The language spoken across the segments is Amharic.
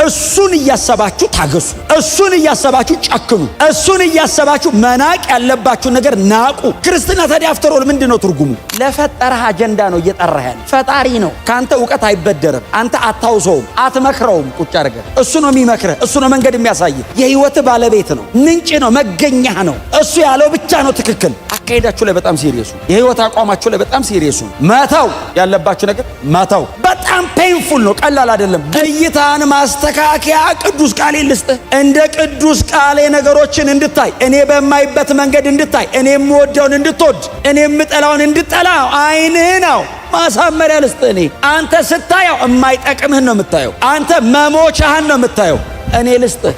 እሱን እያሰባችሁ ታገሱ። እሱን እያሰባችሁ ጨክኑ። እሱን እያሰባችሁ መናቅ ያለባችሁ ነገር ናቁ። ክርስትና ታዲያ አፍተሮል ምንድነው ትርጉሙ? ለፈጠረህ አጀንዳ ነው እየጠራህ ያለ። ፈጣሪ ነው። ካንተ ዕውቀት አይበደርም። አንተ አታውሰውም፣ አትመክረውም። ቁጭ አድርገህ እሱ ነው የሚመክርህ። እሱ ነው መንገድ የሚያሳይህ። የህይወት ባለቤት ነው፣ ምንጭ ነው፣ መገኛህ ነው። እሱ ያለው ብቻ ነው ትክክል። አካሄዳችሁ ላይ በጣም ሲሪየሱ፣ የህይወት አቋማችሁ ላይ በጣም ሲሪየሱ። መተው ያለባችሁ ነገር መተው በጣም ፔንፉል ነው፣ ቀላል አይደለም። እይታን ማስተካከያ ቅዱስ ቃሌ ልስጥህ። እንደ ቅዱስ ቃሌ ነገሮችን እንድታይ፣ እኔ በማይበት መንገድ እንድታይ፣ እኔ የምወደውን እንድትወድ፣ እኔ የምጠላውን እንድጠላ አይንህ ነው ማሳመሪያ ልስጥህ። እኔ አንተ ስታየው የማይጠቅምህን ነው የምታየው። አንተ መሞቻህን ነው የምታየው። እኔ ልስጥህ።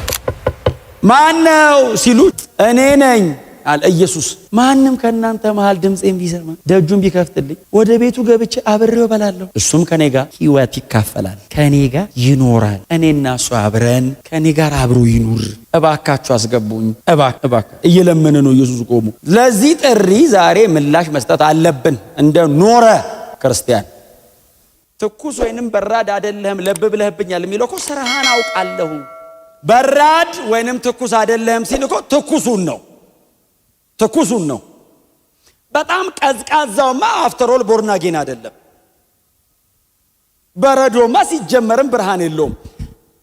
ማነው ሲሉት እኔ ነኝ አለ ኢየሱስ። ማንም ከእናንተ መሃል ድምፄን ቢሰማ ደጁን ቢከፍትልኝ ወደ ቤቱ ገብቼ አብሬው እበላለሁ፣ እሱም ከኔ ጋር ሕይወት ይካፈላል፣ ከኔ ጋር ይኖራል። እኔና እሱ አብረን ከኔ ጋር አብሮ ይኑር። እባካችሁ አስገቡኝ፣ እባክ እየለመነ ነው ኢየሱስ ቆሞ። ለዚህ ጥሪ ዛሬ ምላሽ መስጠት አለብን እንደ ኖረ ክርስቲያን። ትኩስ ወይንም በራድ አይደለህም ለብ ብለህብኛል የሚለው እኮ ስራህን አውቃለሁ። በራድ ወይንም ትኩስ አይደለህም ሲል እኮ ትኩሱን ነው። በጣም ቀዝቃዛውማ አፍተሮል ቦርናጌን አይደለም። በረዶማ ሲጀመርም ብርሃን የለውም።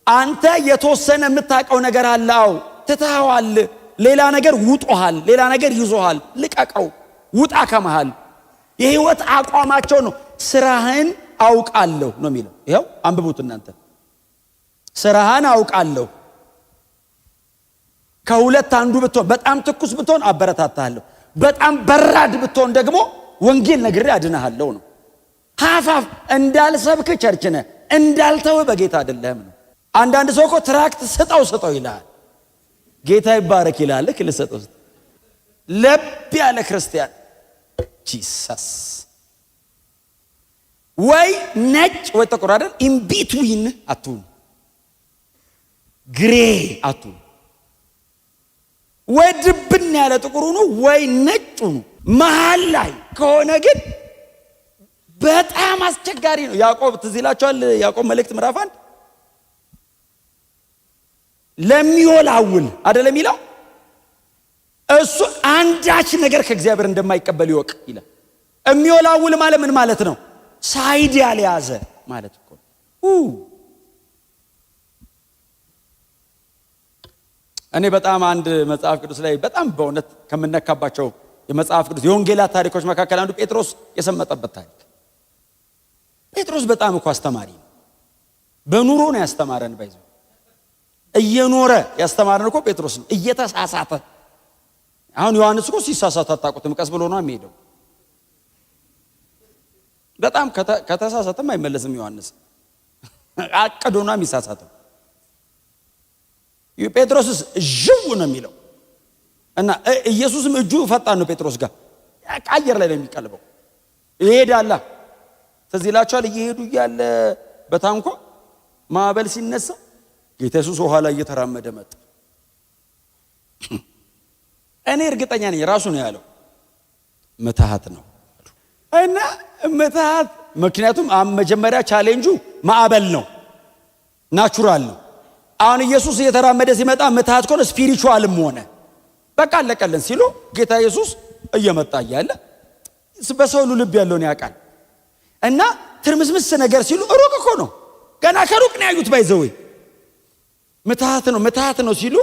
አንተ የተወሰነ የምታውቀው ነገር አለው፣ ትተኸዋል። ሌላ ነገር ውጦሃል፣ ሌላ ነገር ይዞሃል። ልቀቀው፣ ውጣ ከመሃል። የህይወት አቋማቸው ነው ስራህን አውቃለሁ ነው የሚለው። ይኸው አንብቡት እናንተ። ስራህን አውቃለሁ። ከሁለት አንዱ ብትሆን፣ በጣም ትኩስ ብትሆን አበረታታለሁ፣ በጣም በራድ ብትሆን ደግሞ ወንጌል ነግሬ አድናለሁ ነው። ሀፋፍ እንዳልሰብክ ቸርች ነህ፣ እንዳልተው በጌታ አይደለህም ነው። አንዳንድ ሰው እኮ ትራክት ስጠው ይላል፣ ጌታ ይባረክ ይላል። ልክ ልሰጠው ለብ ያለ ክርስቲያን ጂሰስ ወይ ነጭ ወይ ጥቁር አይደል፣ ኢን ቢትዊን አትሁን፣ ግሬ አትሁን። ወይ ድብን ያለ ጥቁሩ ነው ወይ ነጩ ነው። መሃል ላይ ከሆነ ግን በጣም አስቸጋሪ ነው። ያዕቆብ ትዝ ይላችኋል፣ ያዕቆብ መልእክት ምዕራፍ 1 ለሚወላውል አይደለም ይላል። እሱ አንዳች ነገር ከእግዚአብሔር እንደማይቀበል ይወቅ ይላል። የሚወላውል ማለት ምን ማለት ነው? ሳይድ ያልያዘ ማለት እኮ። እኔ በጣም አንድ መጽሐፍ ቅዱስ ላይ በጣም በእውነት ከምነካባቸው የመጽሐፍ ቅዱስ የወንጌላት ታሪኮች መካከል አንዱ ጴጥሮስ የሰመጠበት ታሪክ። ጴጥሮስ በጣም እኮ አስተማሪ ነው። በኑሮ ነው ያስተማረን። ባይዞ እየኖረ ያስተማረን እኮ ጴጥሮስ ነው፣ እየተሳሳተ። አሁን ዮሐንስ እኮ ሲሳሳት አታውቁትም፣ ቀስ ብሎ ነው የሚሄደው። በጣም ከተሳሳተም አይመለስም ዮሐንስ፣ አቅዶ ነው የሚሳሳተው። ጴጥሮስስ ዥው ነው የሚለው እና ኢየሱስም እጁ ፈጣን ነው ጴጥሮስ ጋር፣ አየር ላይ ነው የሚቀልበው። ይሄዳል። ትዝ ይላችኋል፣ እየሄዱ እያለ በታንኳ ማዕበል ሲነሳ ጌታ ኢየሱስ ውሃ ላይ እየተራመደ መጣ። እኔ እርግጠኛ ነኝ ራሱ ነው ያለው ምትሃት ነው እና ምትሃት። ምክንያቱም መጀመሪያ ቻሌንጁ ማዕበል ነው፣ ናቹራል ነው። አሁን ኢየሱስ እየተራመደ ሲመጣ ምትሃት ከሆነ ስፒሪቹዋልም ሆነ በቃ አለቀለን ሲሉ ጌታ ኢየሱስ እየመጣ እያለ በሰው ሁሉ ልብ ያለውን ያውቃል። እና ትርምስምስ ነገር ሲሉ ሩቅ እኮ ነው፣ ገና ከሩቅ ነው ያዩት። ባይዘው ምትሃት ነው ሲሉ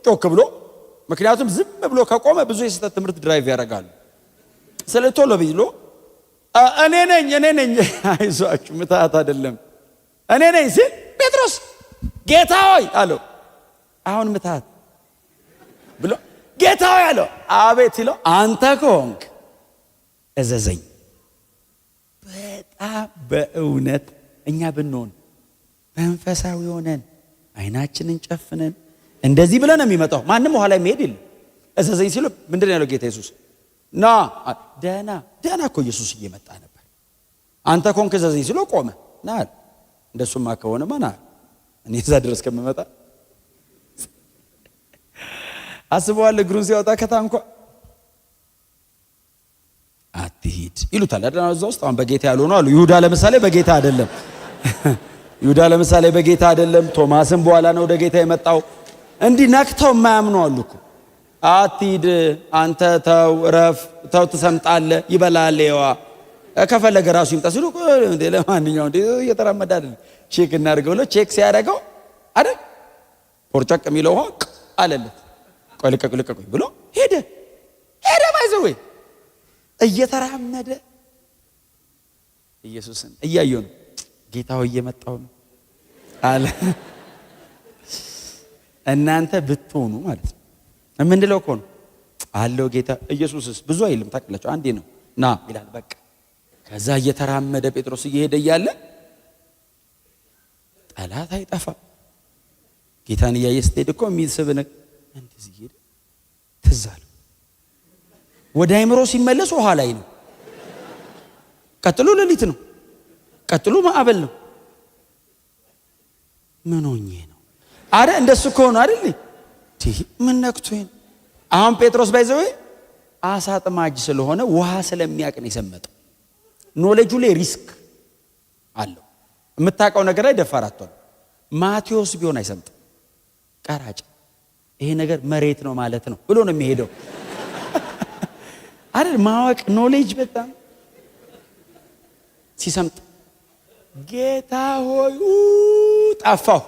ጮክ ብሎ፣ ምክንያቱም ዝም ብሎ ከቆመ ብዙ የስህተት ትምህርት ድራይቭ ያደርጋሉ። ስለዚህ ቶሎ ብሎ እኔ ነኝ አይዟችሁ ምትሃት አይደለም እኔ ነኝ ሲል ጴጥሮስ ጌታ ሆይ አለው። አሁን ምትሃት ብሎ ጌታ ሆይ አለው። አቤት ሲለው አንተ ከሆንክ እዘዘኝ። በጣም በእውነት እኛ ብንሆን መንፈሳዊ ሆነን አይናችንን ጨፍነን እንደዚህ ብለን የሚመጣው ማንም ኋላ የሚሄድ የለም። እዘዘኝ ሲለው ምንድን ያለው ጌታ ኢየሱስ? ና ደህና እኮ ኢየሱስ እየመጣ ነበር። አንተ ከሆንክ እዘዘኝ ሲለው ቆመ። ና እንደሱማ ከሆነማ ና እኔ እዛ ድረስ ከመመጣ አስበዋል። እግሩን ሲያወጣ ከታንኳ አትሂድ ይሉታል አይደል? እዛ ውስጥ አሁን በጌታ ያልሆኑ አሉ። ይሁዳ ለምሳሌ በጌታ አይደለም። ይሁዳ ለምሳሌ በጌታ አይደለም፣ ቶማስም በኋላ ነው ወደ ጌታ የመጣው። እንዲህ ነክተው የማያምኑ አሉ እኮ። አትሂድ አንተ ተው ረፍ ተው ትሰምጣለህ ይበላል ይዋ ከፈለገ ራሱ ይምጣ ሲሉ እንዴ ለማንኛው እንዴ እየተራመደ አይደል ቼክ እናድርገው ብሎ ቼክ ሲያደርገው አይደል ፖርጨቅ የሚለው ሆቅ አለለት። ቆይ ልቀቅ ብሎ ሄደ ባይዘው እየተራመደ ኢየሱስን እያየው ነው። ጌታው እየመጣው ነው አለ። እናንተ ብትሆኑ ማለት ነው ምንድነው እኮ ነው አለው ጌታ። ኢየሱስስ ብዙ አይልም ታውቃላችሁ፣ አንዴ ነው ና ይላል በቃ። ከዛ እየተራመደ ጴጥሮስ እየሄደ እያለ ጠላት አይጠፋ ጌታን እያየ ስትሄድ እኮ የሚስብ ነገር እንደዚህ ሄደ። ትዝ አለው ወደ አይምሮ ሲመለስ ውሃ ላይ ነው። ቀጥሎ ሌሊት ነው። ቀጥሎ ማዕበል ነው። ምን ሆኜ ነው አረ እንደሱ ከሆነ አይደል ምን ነክቶኝ። አሁን ጴጥሮስ ባይዘው አሳ አጥማጅ ስለሆነ ውሃ ስለሚያውቅ ነው የሰመጠው። ኖሌጁ ላይ ሪስክ አለው። የምታውቀው ነገር ላይ ደፋር አትሆን። ማቴዎስ ቢሆን አይሰምጥም። ቀራጭ ይሄ ነገር መሬት ነው ማለት ነው ብሎ ነው የሚሄደው አይደል። ማወቅ ኖሌጅ በጣም ሲሰምጥ ጌታ ሆይ ጠፋው።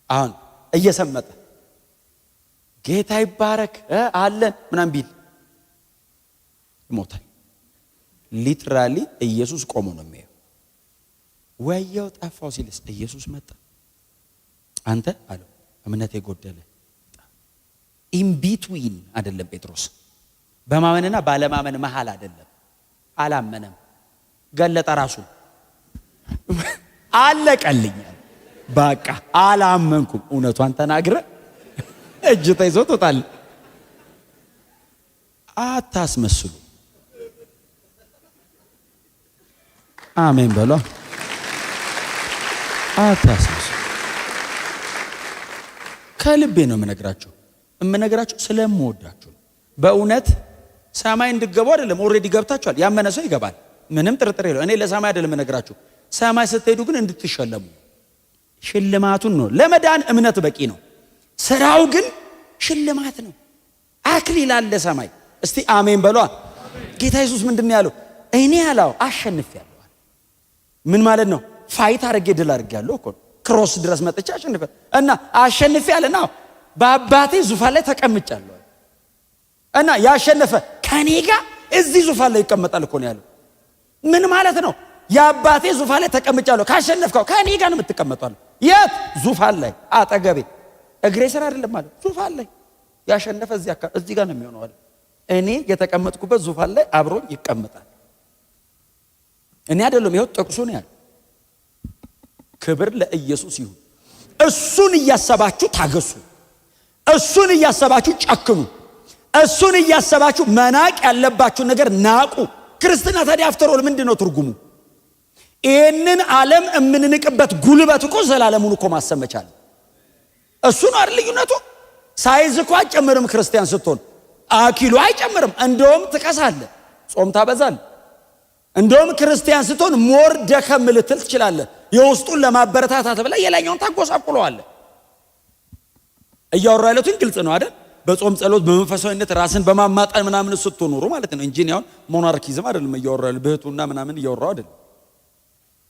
አሁን እየሰመጠ ጌታ ይባረክ አለን ምናምን ቢል ይሞታል። ሊትራሊ ኢየሱስ ቆሞ ነው የሚያየው። ወየው ጠፋው ሲልስ ኢየሱስ መጣ። አንተ አለው እምነት የጎደለ ኢን ቢትዊን አይደለም ጴጥሮስ፣ በማመንና ባለማመን መሃል አይደለም። አላመነም፣ ገለጠ ራሱ አለቀልኝ በቃ አላመንኩም። እውነቷን ተናግረ እጅ ተይዞ ተጣል። አታስመስሉ። አሜን በሏ። አታስመስሉ። ከልቤ ነው የምነግራችሁ ስለምወዳችሁ። በእውነት ሰማይ እንድገቡ አይደለም፣ ኦልሬዲ ገብታችኋል። ያመነ ሰው ይገባል፣ ምንም ጥርጥር የለው። እኔ ለሰማይ አይደለም የምነግራችሁ። ሰማይ ስትሄዱ ግን እንድትሸለሙ ሽልማቱን ነው። ለመዳን እምነት በቂ ነው። ስራው ግን ሽልማት ነው። አክሊል አለ ሰማይ። እስቲ አሜን በሏ። ጌታ ኢየሱስ ምንድን ያለው? እኔ ያለው አሸንፌያለሁ። ምን ማለት ነው? ፋይት አድርጌ ድል አድርጌያለሁ እኮ ክሮስ ድረስ መጥቼ አሸንፌያለሁ እና አሸንፌያለሁ ነው። በአባቴ ዙፋን ላይ ተቀምጫለሁ እና ያሸነፈ ከኔ ጋር እዚህ ዙፋን ላይ ይቀመጣል እኮ ነው ያለው። ምን ማለት ነው? የአባቴ ዙፋን ላይ ተቀምጫለሁ። ካሸነፍከው ከኔ ጋር ነው የምትቀመጣው። የት ዙፋን ላይ? አጠገቤ እግሬ ስራ አይደለም ማለት ዙፋን ላይ ያሸነፈ እዚህ ጋር ነው የሚሆነው አለ። እኔ የተቀመጥኩበት ዙፋን ላይ አብሮኝ ይቀመጣል። እኔ አይደለም ይሄው ጥቅሱ ነው ያለው። ክብር ለኢየሱስ ይሁን። እሱን እያሰባችሁ ታገሱ። እሱን እያሰባችሁ ጨክኑ። እሱን እያሰባችሁ መናቅ ያለባችሁ ነገር ናቁ። ክርስትና ታዲያ አፍተሮል ምንድነው ትርጉሙ? ይህንን ዓለም የምንንቅበት ጉልበት እኮ ዘላለሙን እኮ ማሰብ መቻል እሱ ነው አይደል? ልዩነቱ ሳይዝ እኮ አይጨምርም። ክርስቲያን ስትሆን አኪሎ አይጨምርም። እንደውም ትቀሳለህ፣ ጾም ታበዛለህ። እንደውም ክርስቲያን ስትሆን ሞር ደከም ልትል ትችላለህ። የውስጡን ለማበረታታት ብለህ የላኛውን ታጎሳቁለዋለህ። እያወራሁ ያለሁት ግልጽ ነው አይደል? በጾም ጸሎት፣ በመንፈሳዊነት ራስን በማማጣን ምናምን ስትኖሩ ማለት ነው እንጂ ያው ሞናርኪዝም አይደለም እያወራሁ ያለሁት፣ በህቱና ምናምን እያወራሁ አይደለም።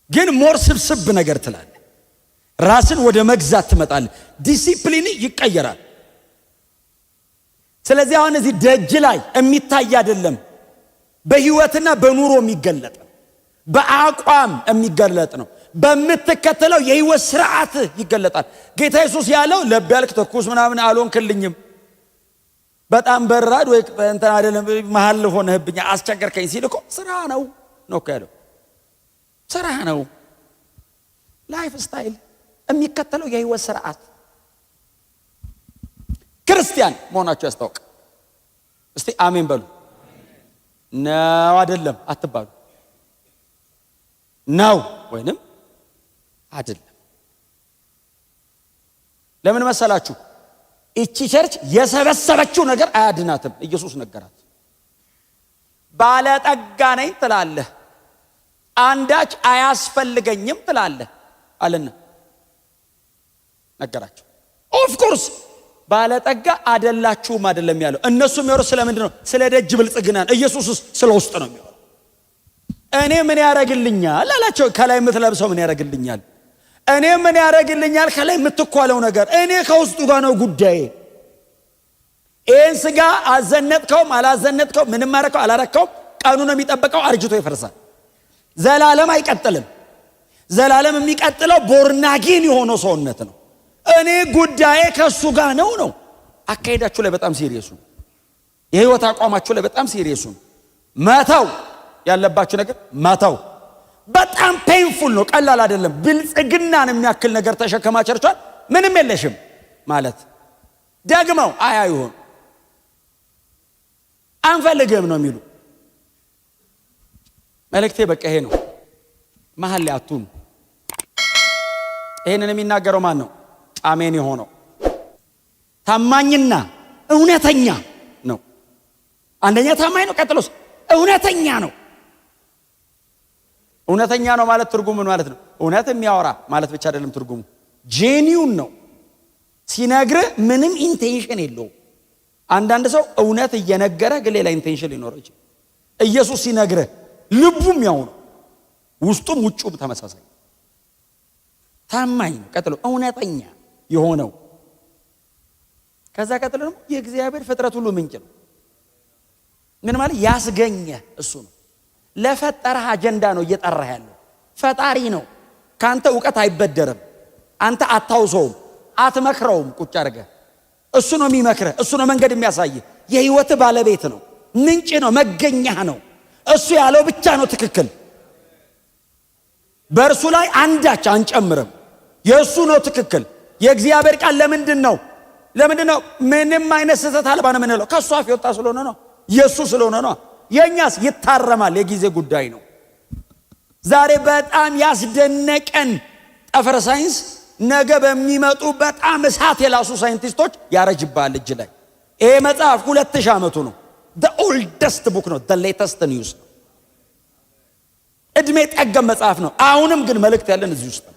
ግን ሞር ስብስብ ነገር ትላለህ። ራስን ወደ መግዛት ትመጣለህ። ዲሲፕሊን ይቀየራል። ስለዚህ አሁን እዚህ ደጅ ላይ የሚታይ አይደለም፣ በህይወትና በኑሮ የሚገለጥ ነው። በአቋም የሚገለጥ ነው። በምትከተለው የህይወት ስርዓት ይገለጣል። ጌታ ኢየሱስ ያለው ለብ ያልክ ተኩስ ምናምን አልሆንክልኝም፣ በጣም በራድ ወይ እንትን አይደለም መሃል ሆነህብኝ አስቸገርከኝ ሲል እኮ ስራ ነው እኮ ያለው። ስራ ነው። ላይፍ ስታይል የሚከተለው የህይወት ስርዓት። ክርስቲያን መሆናችሁ ያስታውቅ። እስቲ አሜን በሉ። ነው አይደለም አትባሉ። ነው ወይንም አይደለም። ለምን መሰላችሁ? እቺ ቸርች የሰበሰበችው ነገር አያድናትም። ኢየሱስ ነገራት። ባለጠጋ ነኝ ትላለህ፣ አንዳች አያስፈልገኝም ትላለህ አለና ነገራቸው። ኦፍ ኮርስ ባለጠጋ አይደላችሁም አይደለም ያለው። እነሱ የሚወሩት ስለምንድን ነው? ስለ ደጅ ብልጽግና። ኢየሱስስ ስለ ውስጥ ነው የሚወራው። እኔ ምን ያረግልኛል አላቸው። ከላይ የምትለብሰው ምን ያረግልኛል? እኔ ምን ያረግልኛል? ከላይ የምትኳለው ነገር። እኔ ከውስጡ ጋር ነው ጉዳዬ። ይህን ስጋ አዘነጥከውም አላዘነጥከውም፣ ምንም አረከው አላረከውም፣ ቀኑ ነው የሚጠበቀው። አርጅቶ ይፈርሳል። ዘላለም አይቀጥልም። ዘላለም የሚቀጥለው ቦርናጊን የሆነው ሰውነት ነው። እኔ ጉዳዬ ከሱ ጋር ነው። አካሄዳችሁ ላይ በጣም ሲሪየሱ፣ የህይወት አቋማችሁ ላይ በጣም ሲሪየሱ። መተው ያለባችሁ ነገር መተው በጣም ፔንፉል ነው፣ ቀላል አይደለም። ብልጽግናን የሚያክል ነገር ተሸከማችኋል፣ ምንም የለሽም ማለት ደግመው አያዩን አንፈልግም ነው የሚሉ። መልእክቴ በቃ ይሄ ነው። መሀል ላይ አቱን። ይሄንን የሚናገረው ማን ነው? አሜን የሆነው ታማኝና እውነተኛ ነው። አንደኛ ታማኝ ነው፣ ቀጥሎስ እውነተኛ ነው። እውነተኛ ነው ማለት ትርጉሙ ምን ማለት ነው? እውነት የሚያወራ ማለት ብቻ አይደለም ትርጉሙ፣ ጄኒውን ነው። ሲነግርህ ምንም ኢንቴንሽን የለውም። አንዳንድ ሰው እውነት እየነገረ ግን ሌላ ኢንቴንሽን ሊኖረው ይችላል። ኢየሱስ ሲነግርህ ልቡም ያው ነው፣ ውስጡም ውጩም ተመሳሳይ። ታማኝ ነው፣ ቀጥሎ እውነተኛ የሆነው። ከዛ ቀጥሎ ደግሞ የእግዚአብሔር ፍጥረት ሁሉ ምንጭ ነው። ምን ማለት? ያስገኘ እሱ ነው። ለፈጠረህ አጀንዳ ነው እየጠራህ ያለው። ፈጣሪ ነው። ካንተ ዕውቀት አይበደርም። አንተ አታውሰውም፣ አትመክረውም። ቁጭ አድርገህ እሱ ነው የሚመክረህ፣ እሱ ነው መንገድ የሚያሳይህ። የህይወት ባለቤት ነው፣ ምንጭ ነው፣ መገኛህ ነው። እሱ ያለው ብቻ ነው ትክክል። በእርሱ ላይ አንዳች አንጨምርም። የእሱ ነው ትክክል። የእግዚአብሔር ቃል ለምንድን ነው ምንም አይነት ስህተት አልባ ነው የምንለው? ከእሱ አፍ የወጣ ስለሆነ ነው፣ የእሱ ስለሆነ ነው። የእኛስ ይታረማል፣ የጊዜ ጉዳይ ነው። ዛሬ በጣም ያስደነቀን ጠፈረ ሳይንስ ነገ በሚመጡ በጣም እሳት የላሱ ሳይንቲስቶች ያረጅባል እጅ ላይ። ይሄ መጽሐፍ 2000 ዓመቱ ነው። the oldest book ነው፣ the latest news ነው። እድሜ ጠገም መጽሐፍ ነው። አሁንም ግን መልእክት ያለን እዚህ ውስጥ ነው።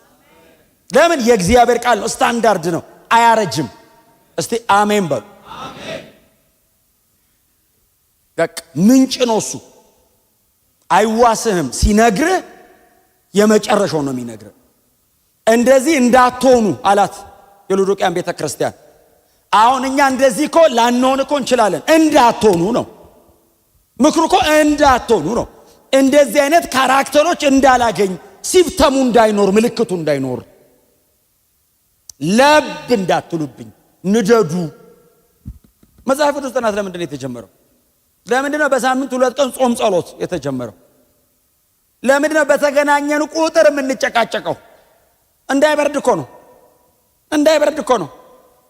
ለምን? የእግዚአብሔር ቃል ነው፣ ስታንዳርድ ነው፣ አያረጅም። እስቲ አሜን በሉ። አሜን። በቃ ምንጭ ነው እሱ፣ አይዋስህም። ሲነግርህ የመጨረሻው ነው የሚነግርህ። እንደዚህ እንዳትሆኑ አላት የሎዶቅያን ቤተ ክርስቲያን። አሁን እኛ እንደዚህ እኮ ላንሆን እኮ እንችላለን። እንዳትሆኑ ነው ምክሩ እኮ፣ እንዳትሆኑ ነው። እንደዚህ አይነት ካራክተሮች እንዳላገኝ፣ ሲብተሙ እንዳይኖር፣ ምልክቱ እንዳይኖር፣ ለብ እንዳትሉብኝ፣ ንደዱ። መጽሐፍ ቅዱስ ጥናት ለምንድን ነው የተጀመረው? ለምንድን ነው በሳምንት 2 ቀን ጾም ጸሎት የተጀመረው? ለምንድን ነው በተገናኘን ቁጥር የምንጨቃጨቀው? እንዳይበርድ እኮ ነው። እንዳይበርድ እኮ ነው።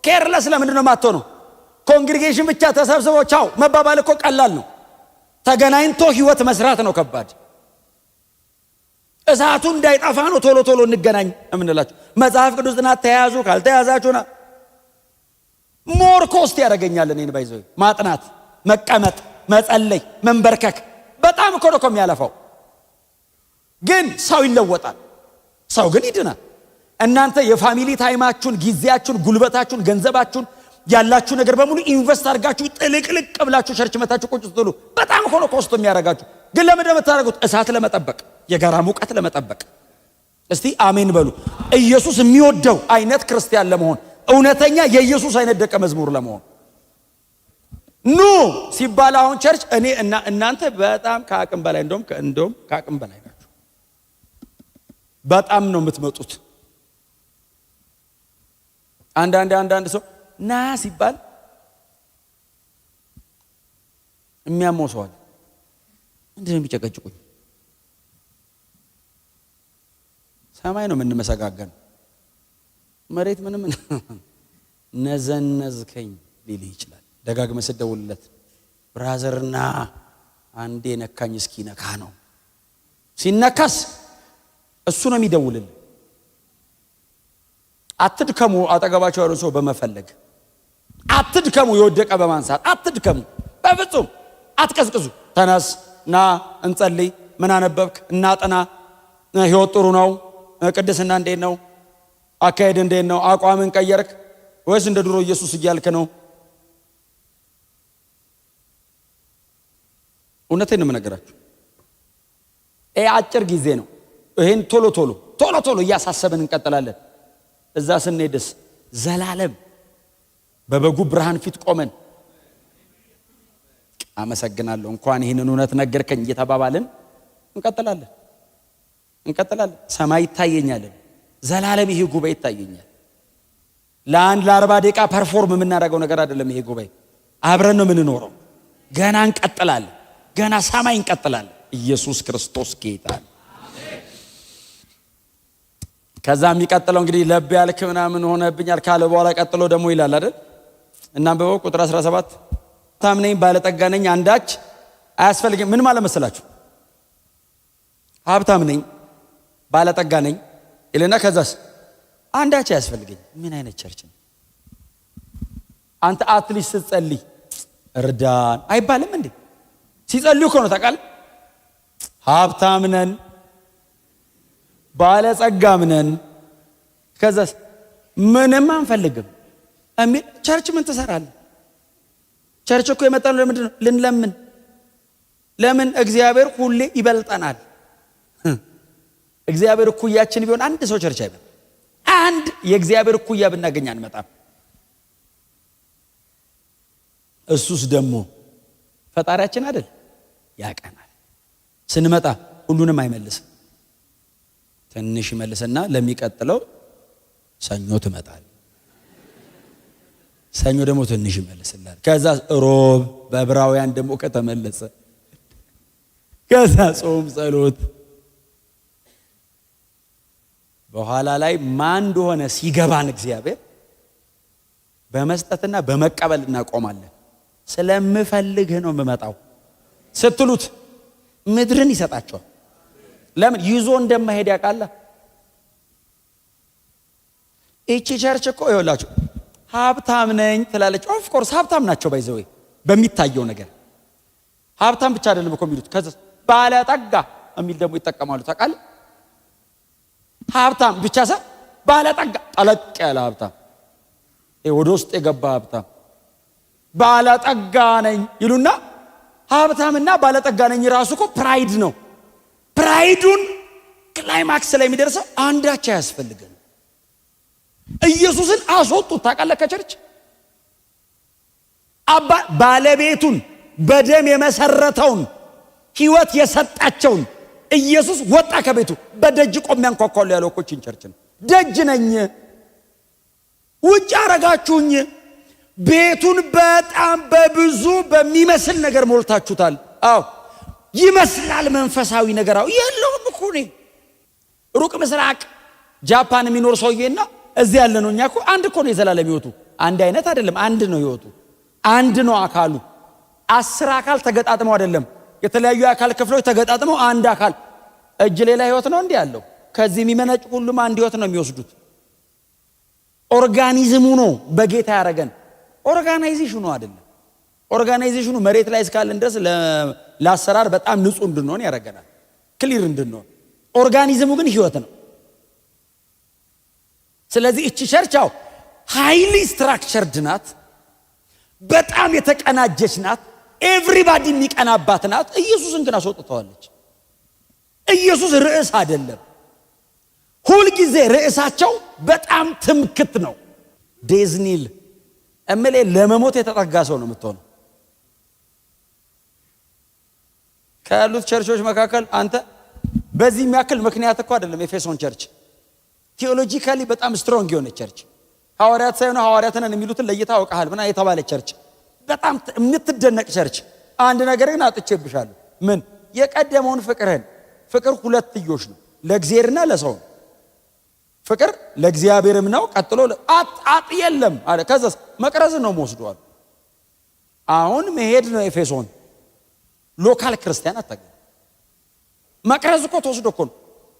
ኬርለስ ለምንድን ነው የማትሆነው? ኮንግሪጌሽን ብቻ ተሰብስበው ቻው መባባል እኮ ቀላል ነው። ተገናኝቶ ህይወት መስራት ነው ከባድ። እሳቱ እንዳይጠፋ ነው ቶሎ ቶሎ እንገናኝ እምንላችሁ። መጽሐፍ ቅዱስ ጥናት ተያዙ። ካልተያዛችሁና ሞር ኮስት ያደርገኛል። እኔን ባይዘው ማጥናት፣ መቀመጥ፣ መጸለይ፣ መንበርከክ በጣም እኮ ነው የሚያለፋው። ግን ሰው ይለወጣል፣ ሰው ግን ይድናል። እናንተ የፋሚሊ ታይማችሁን፣ ጊዜያችሁን፣ ጉልበታችሁን፣ ገንዘባችሁን፣ ያላችሁ ነገር በሙሉ ኢንቨስት አድርጋችሁ ጥልቅልቅ ብላችሁ ቸርች መታችሁ ቁጭ ስትሉ በጣም እኮ ነው ኮስት የሚያደርጋችሁ። ግን ለምንድን ነው የምታደርጉት? እሳት ለመጠበቅ፣ የጋራ ሙቀት ለመጠበቅ። እስቲ አሜን በሉ። ኢየሱስ የሚወደው አይነት ክርስቲያን ለመሆን፣ እውነተኛ የኢየሱስ አይነት ደቀ መዝሙር ለመሆን ኑ ሲባል አሁን ቸርች እኔ እና እናንተ በጣም ከአቅም በላይ እንደውም ከአቅም በላይ ናችሁ። በጣም ነው የምትመጡት። አንዳንድ ሰው ና ሲባል የሚያመው ሰው አለ። እንዴት ነው የሚጨቀጭቁኝ? ሰማይ ነው የምንመሰጋገን፣ መሬት ምንም ነዘነዝከኝ ሊል ይችላል። ደጋግመህ ስትደውልለት ብራዘርና አንዴ ነካኝ እስኪ ነካ ነው። ሲነካስ እሱ ነው የሚደውልልህ። አትድከሙ አጠገባቸው ያለው ሰው በመፈለግ አትድከሙ፣ የወደቀ በማንሳት አትድከሙ። በፍጹም አትቀዝቅዙ። ተነስ ና እንጸልይ፣ ምን አነበብክ እናጠና ህይወት ጥሩ ነው? ቅድስና እንዴት ነው? አካሄድ እንዴት ነው? አቋምን ቀየርክ ወይስ እንደ ድሮ ኢየሱስ እያልክ ነው? እውነቴን ነው የምነግራችሁ። አጭር ጊዜ ነው። ይሄን ቶሎ ቶሎ እያሳሰብን እንቀጥላለን። እዛ ስንሄድስ ዘላለም በበጉ ብርሃን ፊት ቆመን አመሰግናለሁ እንኳን ይህንን እውነት ነገርከኝ እየተባባልን እንቀጥላለን። ሰማይ ይታየኛል። ዘላለም ይሄ ጉባኤ ይታየኛል። ለ40 ደቂቃ ፐርፎርም የምናደርገው ነገር አይደለም። ይሄ ጉባኤ አብረን ነው የምንኖረው። ገና እንቀጥላለን። ገና ሰማይ እንቀጥላለን። ኢየሱስ ክርስቶስ ጌታ ነው። ከዛ የሚቀጥለው እንግዲህ ለብ ያልክ ምናምን ሆነብኛል ካለ በኋላ ቀጥሎ ደግሞ ይላል አይደል? እናንበበው ቁጥር 17 ሀብታም ነኝ ባለጠጋ ነኝ አንዳች አያስፈልግም። ምን ማለት መሰላችሁ? ሀብታም ነኝ ባለጠጋ ነኝ ይልና ከዛስ አንዳች አያስፈልገኝ። ምን አይነት ቸርች ነው? አንተ አትሊስት ስትጸልይ እርዳን አይባልም እንዴ? ሲጸልዩ እኮ ነው ታውቃለህ። ሀብታም ነን ባለጸጋም ነን ከዛስ ምንም አንፈልግም እሚል ቸርች ምን ትሰራለህ? ቸርች እኮ የመጣነው ለምንድን ነው? ልንለምን። ለምን? እግዚአብሔር ሁሌ ይበልጠናል። እግዚአብሔር እኩያችን ቢሆን አንድ ሰው ቸርች አይበል። አንድ የእግዚአብሔር እኩያ ብናገኝ አንመጣም። እሱስ ደግሞ ፈጣሪያችን አይደል? ያቀናል። ስንመጣ ሁሉንም አይመልስም። ትንሽ ይመልስና ለሚቀጥለው ሰኞ ትመጣል። ሰኞ ደግሞ ትንሽ ይመልስላል። ከዛ ሮብ በዕብራውያን ደግሞ ከተመለሰ ከዛ ጾም ጸሎት በኋላ ላይ ማን እንደሆነ ሲገባን እግዚአብሔር በመስጠትና በመቀበል እናቆማለን። ስለምፈልግህ ነው የምመጣው ስትሉት ምድርን ይሰጣቸዋል። ለምን? ይዞ እንደማይሄድ ያውቃል። እቺ ቸርች እኮ ይኸውላችሁ ሀብታም ነኝ ትላለች። ኦፍ ኮርስ ሀብታም ናቸው። ባይዘው በሚታየው ነገር ሀብታም ብቻ አይደለም እኮ የሚሉት። ከዛ ባለጠጋ የሚል ደግሞ ይጠቀማሉ። ታውቃለህ? ሀብታም ብቻ ሳይሆን ባለጠጋ፣ ጠለቅ ያለ ሀብታም፣ ወደ ውስጥ የገባ ሀብታም ባለጠጋ ነኝ ይሉና ሀብታምና ባለጠጋ ነኝ ራሱ እኮ ፕራይድ ነው። ፕራይዱን ክላይማክስ ላይ የሚደርሰው አንዳች አያስፈልገን። ኢየሱስን አስወጡት። ታውቃለህ? ከቸርች ባለቤቱን በደም የመሰረተውን ህይወት የሰጣቸውን ኢየሱስ ወጣ ከቤቱ። በደጅ ቆሜ አንኳኳሉ ያለው እኮ ቸርች ነው። ደጅ ነኝ፣ ውጭ አረጋችሁኝ። ቤቱን በጣም በብዙ በሚመስል ነገር ሞልታችሁታል። አዎ ይመስላል መንፈሳዊ ነገር። አዎ የለውም እኮ ነው። ሩቅ ምስራቅ ጃፓን የሚኖር ሰውዬና እዚህ ያለ ነው። እኛ እኮ አንድ እኮ ነው። የዘላለም ህይወቱ አንድ አይነት አይደለም። አንድ ነው ህይወቱ፣ አንድ ነው አካሉ። 10 አካል ተገጣጥመው አይደለም፣ የተለያዩ አካል ክፍሎች ተገጣጥመው አንድ አካል። እጅ ሌላ ህይወት ነው እንዲህ ያለው። ከዚህ የሚመነጭ ሁሉም አንድ ህይወት ነው የሚወስዱት። ኦርጋኒዝሙ ነው በጌታ ያደረገን። ኦርጋናይዜሽኑ አይደለም። ኦርጋናይዜሽኑ መሬት ላይ እስካለን ድረስ ለአሰራር በጣም ንጹህ እንድንሆን ያደርገናል፣ ክሊር እንድንሆን። ኦርጋኒዝሙ ግን ህይወት ነው። ስለዚህ እቺ ቸርቻው ሃይሊ ስትራክቸርድ ናት፣ በጣም የተቀናጀች ናት፣ ኤቭሪባዲ የሚቀናባት ናት። ኢየሱስን ግን አስወጥተዋለች። ኢየሱስ ርዕስ አይደለም። ሁልጊዜ ርዕሳቸው በጣም ትምክት ነው። ዴዝኒል እምሌ ለመሞት የተጠጋ ሰው ነው የምትሆነው። ካሉት ቸርቾች መካከል አንተ በዚህ የሚያክል ምክንያት እኮ አይደለም። ኤፌሶን ቸርች ቴዎሎጂካሊ በጣም ስትሮንግ የሆነ ቸርች፣ ሐዋርያት ሳይሆን ሐዋርያትን የሚሉትን ለይታ አውቀሃል ምና የተባለ ቸርች፣ በጣም የምትደነቅ ቸርች። አንድ ነገር ግን አጥቼብሻለሁ። ምን? የቀደመውን ፍቅርህን። ፍቅር ሁለትዮሽ ነው፣ ለእግዚአብሔርና ለሰው። ፍቅር ለእግዚአብሔርም ነው። ቀጥሎ አጥ የለም አለ። ከዛስ መቅረዝ ነው ወስዷል። አሁን መሄድ ነው። ኤፌሶን ሎካል ክርስቲያን አታገኝ። መቅረዝ እኮ ተወስዶ እኮ ነው።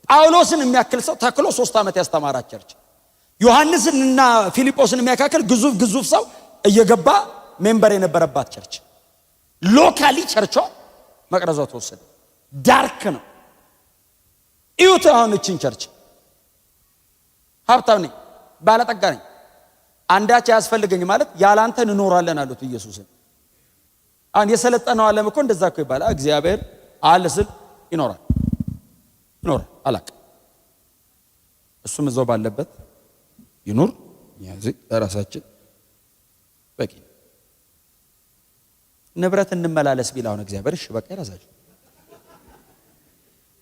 ጳውሎስን የሚያክል ሰው ተክሎ 3 ዓመት ያስተማራት ቸርች፣ ዮሐንስንና ፊልጶስን የሚያካክል ግዙፍ ሰው እየገባ ሜምበር የነበረባት ቸርች። ሎካሊ ቸርቿ መቅረዟ ተወሰደ። ዳርክ ነው። እዩት አሁን እቺን ቸርች ሀብታም ነኝ ባለጠጋ ነኝ አንዳች ያስፈልገኝ ማለት ያላንተ እንኖራለን አሉት ኢየሱስን። አሁን የሰለጠነው ዓለም እኮ እንደዛ እኮ ይባላል። እግዚአብሔር አለ ስል ይኖራል አላቅ እሱም እዛው ባለበት ይኖር ያዚ ራሳችን በቂ ንብረት እንመላለስ ቢል አሁን እግዚአብሔር እሺ በቃ ራሳችን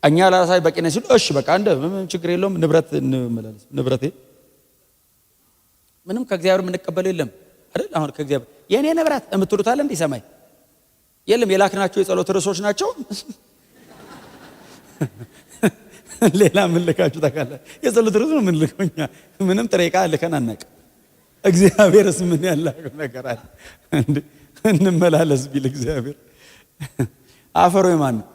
እኛ ለራሳችን በቂ ነን ሲሉ እሺ በቃ እንደ ምንም ችግር የለውም ንብረት እንመላለስ ንብረቴ ምንም ከእግዚአብሔር የምንቀበለው የለም አይደል? አሁን ከእግዚአብሔር የኔ ንብረት የምትሉት አለ እንዴ? ሰማይ የለም የላክናቸው የጸሎት ርዕሶች ናቸው። ሌላ ምን ልካችሁ ታውቃለ? የጸሎት ርዕስ ነው ምን ልከኛ ምንም ጥሬ ዕቃ ልከን አናውቅም። እግዚአብሔርስ ምን ያላከው ነገር አለ እንዴ? እንመላለስ ቢል እግዚአብሔር አፈሩ የማን ነው?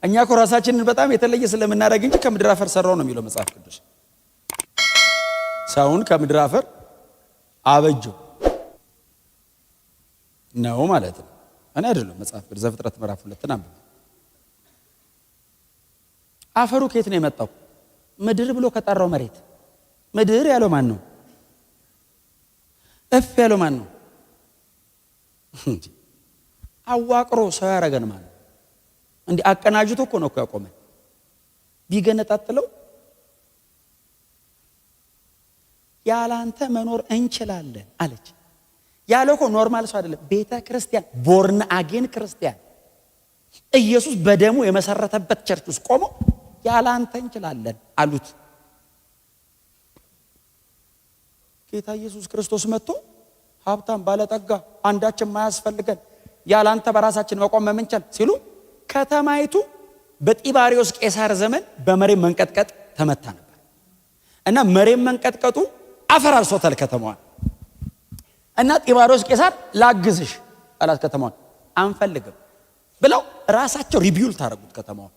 እኛ እኮ ራሳችንን በጣም የተለየ ስለምናደርግ እንጂ ከምድር አፈር ሰራው ነው የሚለው መጽሐፍ ቅዱስ። ሰውን ከምድር አፈር አበጀው ነው ማለት ነው። እኔ አይደለም መጽሐፍ ቅዱስ ዘፍጥረት ምዕራፍ 2 አንብብ። አፈሩ ከየት ነው የመጣው? ምድር ብሎ ከጠራው መሬት። ምድር ያለው ማን ነው? እፍ ያለው ማን ነው? አዋቅሮ ሰው ያረገን ማን ነው? እንዴ አቀናጅቶ እኮ ነው ያቆመን። ቢገነጣጥለው ያላንተ መኖር እንችላለን አለች። ያለው እኮ ኖርማል ሰው አይደለም። ቤተ ክርስቲያን ቦርን አጌን ክርስቲያን ኢየሱስ በደሙ የመሰረተበት ቸርች ውስጥ ቆሞ ያላንተ እንችላለን አሉት። ጌታ ኢየሱስ ክርስቶስ መጥቶ ሀብታም ባለጠጋ አንዳችን ማያስፈልገን ያላንተ በራሳችን መቆም መንችል ሲሉ ከተማይቱ በጢባሪዮስ ቄሳር ዘመን በመሬት መንቀጥቀጥ ተመታ ነበር እና መሬት መንቀጥቀጡ አፈራርሶታል ከተማዋን። እና ጢባሪዮስ ቄሳር ላግዝሽ አላት ከተማዋን። አንፈልግም ብለው ራሳቸው ሪቢውል ታረጉት ከተማዋን።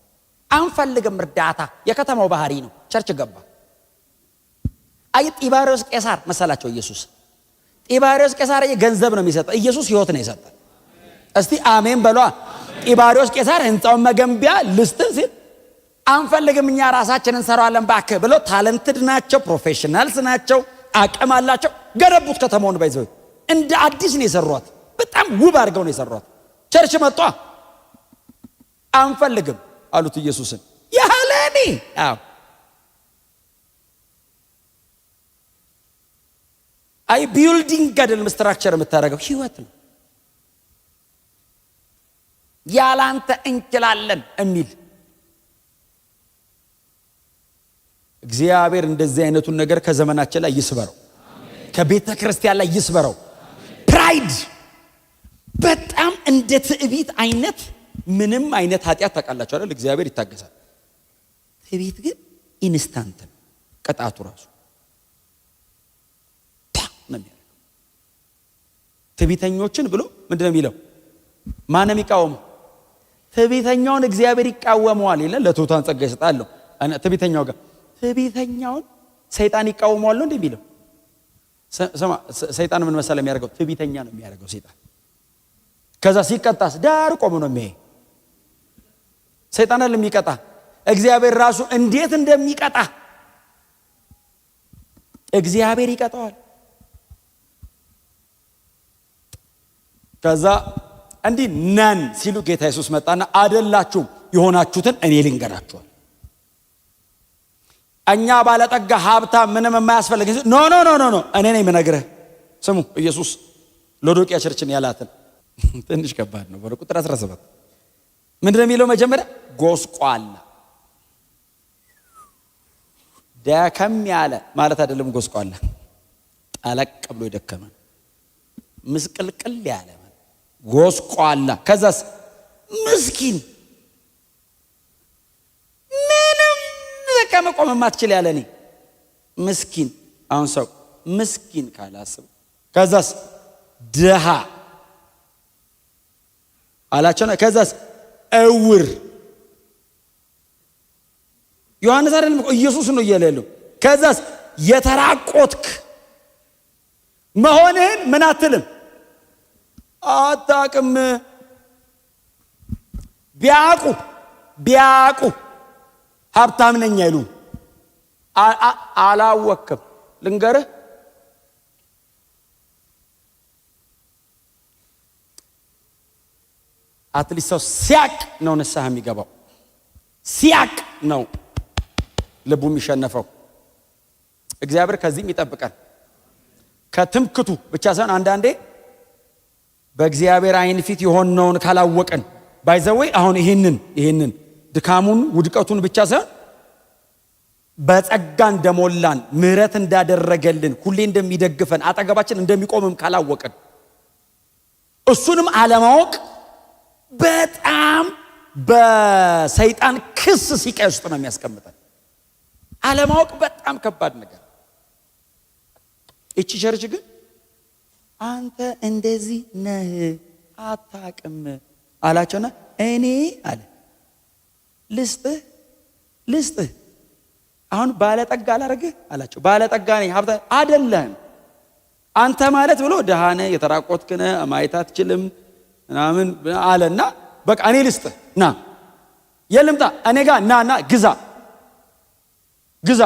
አንፈልግም እርዳታ የከተማው ባህሪ ነው። ቸርች ገባ። አይ ጢባሪዮስ ቄሳር መሰላቸው ኢየሱስ። ጢባሪዮስ ቄሳር ገንዘብ ነው የሚሰጠው፣ ኢየሱስ ህይወት ነው የሰጠው። እስቲ አሜን በሏ። ጢባሪዮስ ቄሳር ህንጻውን መገንቢያ ልስጥን ሲል አንፈልግም እኛ ራሳችንን እንሰራዋለን ባክህ ብለው ታለንትድ ናቸው፣ ፕሮፌሽናልስ ናቸው፣ አቅም አላቸው። ገነቡት ከተማውን። ባይዘው እንደ አዲስ ነው የሰሯት። በጣም ውብ አድርገው ነው የሰሯት። ቸርች መጣ። አንፈልግም አሉት ኢየሱስን። ያለኒ አይ ቢልዲንግ አይደለም ስትራክቸር የምታደርገው ህይወት ነው። ያላንተ እንችላለን የሚል እግዚአብሔር እንደዚህ አይነቱን ነገር ከዘመናችን ላይ ይስበረው፣ ከቤተ ክርስቲያን ላይ ይስበረው። ፕራይድ በጣም እንደ ትዕቢት አይነት ምንም አይነት ኃጢአት ታውቃላችሁ አይደል? እግዚአብሔር ይታገሳል። ትዕቢት ግን ኢንስታንት ነው ቅጣቱ ራሱ ነው የሚያደርገው። ትዕቢተኞችን ብሎ ምንድነው የሚለው? ማን የሚቃወመው? ትዕቢተኛውን እግዚአብሔር ይቃወመዋል ይላል። ለትሑታን ጸጋ ይሰጣል። ትዕቢተኛው ጋር ትዕቢተኛውን ሰይጣን ይቃወመዋል ነው እንደሚለው። ሰይጣን ምን መሰለ የሚያደርገው? ትዕቢተኛ ነው የሚያደርገው ሰይጣን። ከዛ ሲቀጣስ ዳር ቆሞ ነው የሚያይ። ሰይጣን አይደለም የሚቀጣ፣ እግዚአብሔር ራሱ እንዴት እንደሚቀጣ እግዚአብሔር ይቀጣዋል። ከዛ እንዲህ ነን ሲሉ ጌታ ኢየሱስ መጣና አይደላችሁም የሆናችሁትን እኔ ልንገራችኋል። እኛ ባለጠጋ ሀብታም ምንም የማያስፈልግ ኖ ኖ ኖ ኖ ኖ እኔ ነኝ የምነግርህ። ስሙ ኢየሱስ ሎዶቅያ ቸርችን ያላትን ትንሽ ከባድ ነው። በቁጥር 17 ምንድነው የሚለው? መጀመሪያ ጎስቋላ ደከም ያለ ማለት አይደለም። ጎስቋላ ጠለቅ ብሎ የደከመ ምስቅልቅል ያለ ጎስቋላ። ከዛስ ምስኪን ምንም በቃ መቆም የማትችል ያለ እኔ ምስኪን። አሁን ሰው ምስኪን ካላስብ ከዛስ ድሃ አላቸው። ከዛስ እውር። ዮሐንስ አይደለም ኢየሱስ ነው እያለው። ከዛስ የተራቆትክ መሆንህን ምን አትልም ሀብታም ነኝ አይሉ። አላወቅም። ልንገርህ አትሊስት ሰው ሲያቅ ነው ንስሐ የሚገባው። ሲያቅ ነው ልቡ የሚሸነፈው። እግዚአብሔር ከዚህም ይጠብቃል። ከትምክቱ ብቻ ሳይሆን አንዳንዴ በእግዚአብሔር አይን ፊት የሆነውን ካላወቅን ባይዘወይ አሁን ይሄንን ድካሙን ውድቀቱን ብቻ ሳይሆን በጸጋ እንደሞላን ምህረት እንዳደረገልን ሁሌ እንደሚደግፈን አጠገባችን እንደሚቆምም ካላወቅን እሱንም አለማወቅ በጣም በሰይጣን ክስ ሲቃይ ውስጥ ነው የሚያስቀምጠን። አለማወቅ በጣም ከባድ ነገር። እቺ ቸርች ግን አንተ እንደዚህ ነህ አታቅም አላቸውና እኔ አለ ልስጥህ አሁን ባለጠጋ አላረግህ አላቸው። ባለጠጋ ነኝ ሀብታ አይደለም አንተ ማለት ብሎ ደሃነ የተራቆትክነ ማየት አትችልም ምናምን አለና በቃ እኔ ልስጥህ ና የልምጣ እኔ ጋር ናና ግዛ።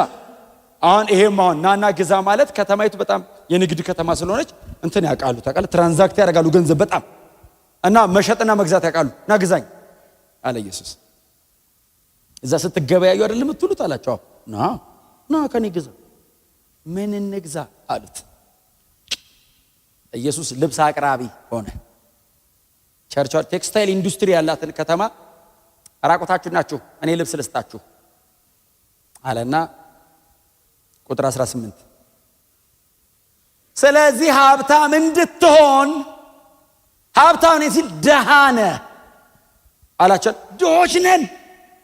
አሁን ይሄም አሁን ናና ግዛ ማለት ከተማይቱ በጣም የንግድ ከተማ ስለሆነች እንትን ያውቃሉ ታውቃለህ፣ ትራንዛክት ያደርጋሉ ገንዘብ በጣም እና መሸጥና መግዛት ያውቃሉ። ና ግዛኝ አለ ኢየሱስ። እዛ ስትገበያዩ አይደለም የምትሉት አላቸው። ና ከኔ ግዛ። ምን እንግዛ አሉት። ኢየሱስ ልብስ አቅራቢ ሆነ። ቸርች ቴክስታይል ኢንዱስትሪ ያላትን ከተማ ራቆታችሁ ናችሁ እኔ ልብስ ልስጣችሁ አለና ቁጥር 18 ስለዚህ ሀብታም እንድትሆን ሀብታም ነኝ ሲል ደሃነ አላቸው። ድሆች ነን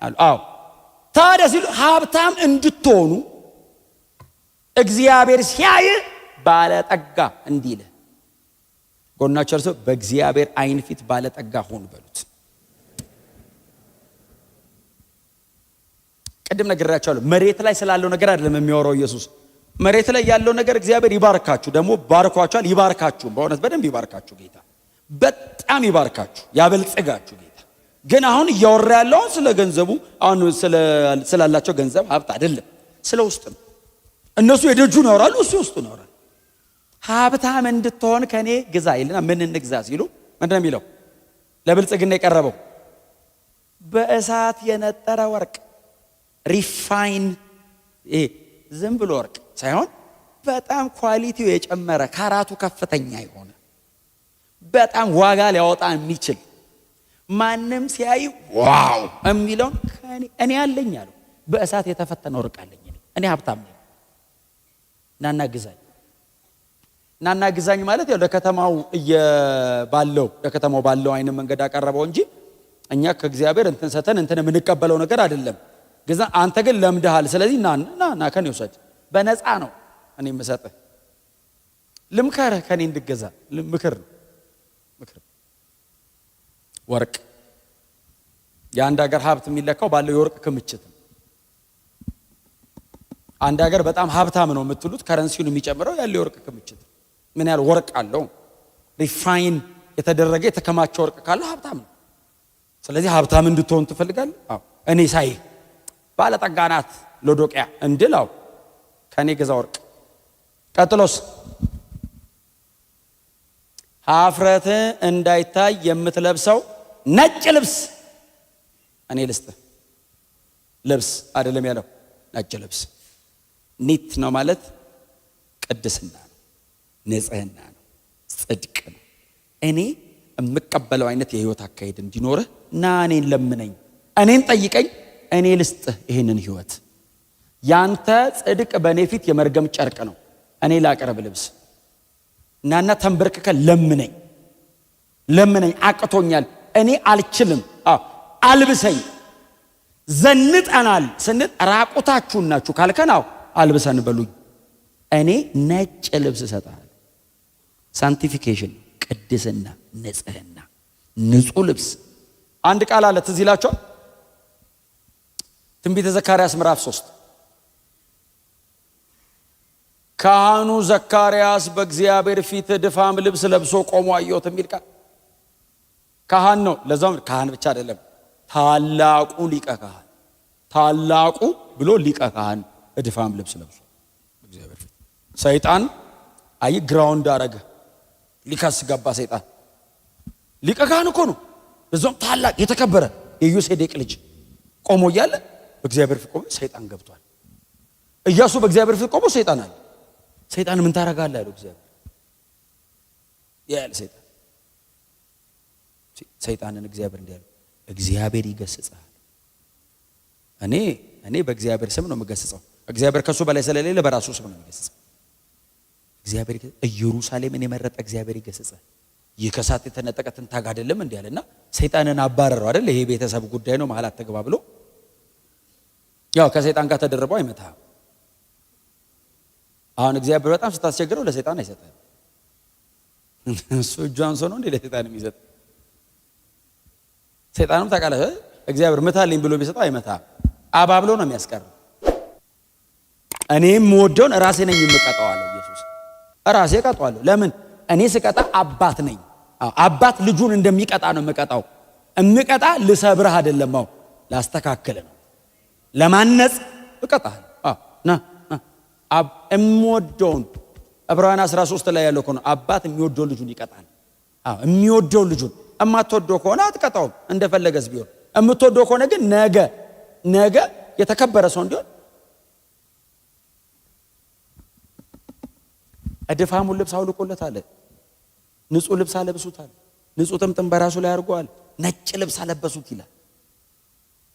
አሉ። አዎ ታዲያ ሲሉ ሀብታም እንድትሆኑ እግዚአብሔር ሲያይ ባለጠጋ እንዲል ጎናችሁ እርሱ በእግዚአብሔር አይን ፊት ባለጠጋ ሆኑ በሉት። ቅድም ነግሬያችኋለሁ። መሬት ላይ ስላለው ነገር አይደለም የሚያወራው ኢየሱስ። መሬት ላይ ያለው ነገር እግዚአብሔር ይባርካችሁ፣ ደግሞ ባርኳችኋል፣ ይባርካችሁ። በእውነት በደንብ ይባርካችሁ ጌታ፣ በጣም ይባርካችሁ፣ ያበልጽጋችሁ ጌታ። ግን አሁን እያወራ ያለው ስለ ገንዘቡ አሁን ስላላቸው ገንዘብ ሀብት አይደለም፣ ስለ ውስጥ ነው። እነሱ የደጁን ያወራሉ፣ እሱ ውስጡን ያወራል። ሀብታም እንድትሆን ከኔ ግዛ ይልና ምን እንግዛ ሲሉ ምንድነው የሚለው? ለብልጽግና የቀረበው በእሳት የነጠረ ወርቅ ሪፋይን፣ ዝም ብሎ ወርቅ ሳይሆን በጣም ኳሊቲው የጨመረ ካራቱ ከፍተኛ የሆነ በጣም ዋጋ ሊያወጣ የሚችል ማንም ሲያይ ዋው የሚለውን እኔ አለኝ አለው። በእሳት የተፈተነ ወርቅ አለኝ እኔ ሀብታም ነኝ ናና ግዛኝ። ናና ግዛኝ ማለት ያው ለከተማው ባለው አይነት መንገድ አቀረበው እንጂ እኛ ከእግዚአብሔር እንትን ሰተን እንትን የምንቀበለው ነገር አይደለም። ግዛ አንተ ግን ለምደሃል፣ ስለዚህ ና ከኔ ውሰድ፣ በነፃ ነው እኔ የምሰጥህ። ልምከርህ ከኔ እንድገዛ ምክር ነው። ወርቅ የአንድ ሀገር ሀብት የሚለካው ባለው የወርቅ ክምችት ነው። አንድ ሀገር በጣም ሀብታም ነው የምትሉት ከረንሲውን የሚጨምረው ያለው የወርቅ ክምችት ምን ያህል ወርቅ አለው። ሪፋይን የተደረገ የተከማቸ ወርቅ ካለው ሀብታም ነው። ስለዚህ ሀብታም እንድትሆን ትፈልጋለህ? አዎ እኔ ሳይ ባለጠጋ ናት ሎዶቅያ እንድላው ከኔ ግዛ ወርቅ። ቀጥሎስ ሀፍረት እንዳይታይ የምትለብሰው ነጭ ልብስ እኔ ልስጥህ። ልብስ አይደለም ያለው ነጭ ልብስ። ኒት ነው ማለት ቅድስና ነው፣ ንጽህና ነው፣ ጽድቅ ነው። እኔ የምቀበለው አይነት የህይወት አካሄድ እንዲኖርህ ና እኔን ለምነኝ፣ እኔን ጠይቀኝ፣ እኔ ልስጥህ ይሄንን ህይወት። ያንተ ጽድቅ በእኔ ፊት የመርገም ጨርቅ ነው፣ እኔ ላቀርብ ልብስ። እናና ተንበርክከ ለምነኝ፣ አቅቶኛል፣ እኔ አልችልም፣ አልብሰኝ። ዘንጠናል ስንል ራቁታችሁን ናችሁ ካልከናው አልብሰን በሉኝ፣ እኔ ነጭ ልብስ እሰጥሃለሁ። ሳንቲፊኬሽን፣ ቅድስና፣ ንጽህና፣ ንጹህ ልብስ። አንድ ቃል አለ ትዝ ይላችኋል። ትንቢተ ዘካርያስ ምዕራፍ 3 ካህኑ ዘካርያስ በእግዚአብሔር ፊት ድፋም ልብስ ለብሶ ቆሞ አየሁት የሚል ቃል። ካህን ነው፣ ለዛም ካህን ብቻ አይደለም፣ ታላቁ ሊቀ ካህን ታላቁ ብሎ ሊቀ ካህን እድፋም ልብስ ለብሶ እግዚአብሔር ፊት ሰይጣን አይ ግራውንድ አረገ። ሊከስ ገባ ሰይጣን። ሊቀ ካህን እኮ ነው። በዛም ታላቅ የተከበረ የዮሴዴቅ ልጅ ቆሞ እያለ በእግዚአብሔር ፊት ቆሞ ሰይጣን ገብቷል። ኢያሱ በእግዚአብሔር ፊት ቆሞ ሰይጣን አለ። ሰይጣን ምን ታረጋለህ አለው እግዚአብሔር። ያለ ሰይጣንን እግዚአብሔር እንዲያለ እግዚአብሔር ይገስጻል። እኔ በእግዚአብሔር ስም ነው የምገስጸው። እግዚአብሔር ከሱ በላይ ስለሌለ በራሱ ስም ነው የሚገስጸው። እግዚአብሔር ኢየሩሳሌምን የመረጠ እግዚአብሔር ይገስጻል። ይህ ከሳት የተነጠቀ ትንታግ አይደለም እንዴ አለና ሰይጣንን አባረረው አይደል? ይሄ ቤተሰብ ጉዳይ ነው መሐላ አትግባ ብሎ ያው ከሰይጣን ጋር ተደርበው አይመታም። አሁን እግዚአብሔር በጣም ስታስቸግረው ለሰይጣን አይሰጥም። እሱ ጆንሶ ነው እንዴ ለሰይጣን የሚሰጥ? ሰይጣንም ታውቃለህ እግዚአብሔር ምታልኝ ብሎ ቢሰጠው አይመታም። አባብሎ ነው የሚያስቀረው። እኔም ወዶን ራሴ ነኝ የምቀጣው አለ ኢየሱስ። ራሴ ቀጣዋለሁ። ለምን? እኔ ስቀጣ አባት ነኝ። አባት ልጁን እንደሚቀጣ ነው የምቀጣው። እምቀጣ ልሰብርህ አይደለም፣ ላስተካክል ነው፣ ለማነጽ እቀጣለሁ። ና እምወደውን ዕብራውያን 13 ላይ ያለው እኮ ነው። አባት የሚወደው ልጁን ይቀጣል። የሚወደው ልጁን እማትወደው ከሆነ አትቀጣውም፣ እንደፈለገስ ቢሆን። እምትወደው ከሆነ ግን ነገ የተከበረ ሰው እንዲሆን እድፋሙን ልብስ አውልቆለታል። ንጹህ ልብስ አለብሱታል። ንጹህ ጥምጥም በራሱ ላይ አድርጓል። ነጭ ልብስ አለበሱት ይላል።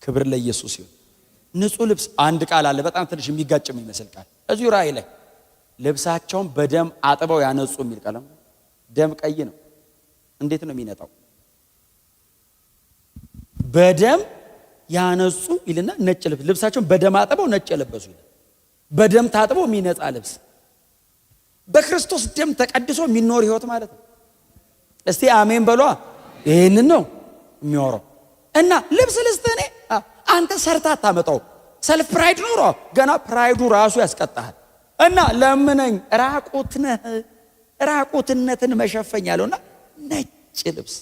ክብር ለኢየሱስ ይሁን። ንጹህ ልብስ አንድ ቃል አለ በጣም ትንሽ የሚጋጭ የሚመስል ቃል እዚሁ ራእይ ላይ ልብሳቸውን በደም አጥበው ያነጹ የሚል ቀለም። ደም ቀይ ነው። እንዴት ነው የሚነጣው? በደም ያነጹ ይልና ነጭ ልብስ ልብሳቸውን በደም አጥበው ነጭ የለበሱ ይላል። በደም ታጥበው የሚነጻ ልብስ በክርስቶስ ደም ተቀድሶ የሚኖር ህይወት ማለት ነው። እስቲ አሜን በሏ። ይሄንን ነው የሚያወራው። እና ልብስ ልስጥህ እኔ አንተ ሰርታ አታመጣው። ሰልፍ ፕራይድ ኖሮ ገና ፕራይዱ ራሱ ያስቀጣሃል። እና ለምነኝ ራቁትነትን መሸፈኝ ያለውና ነጭ ልብስ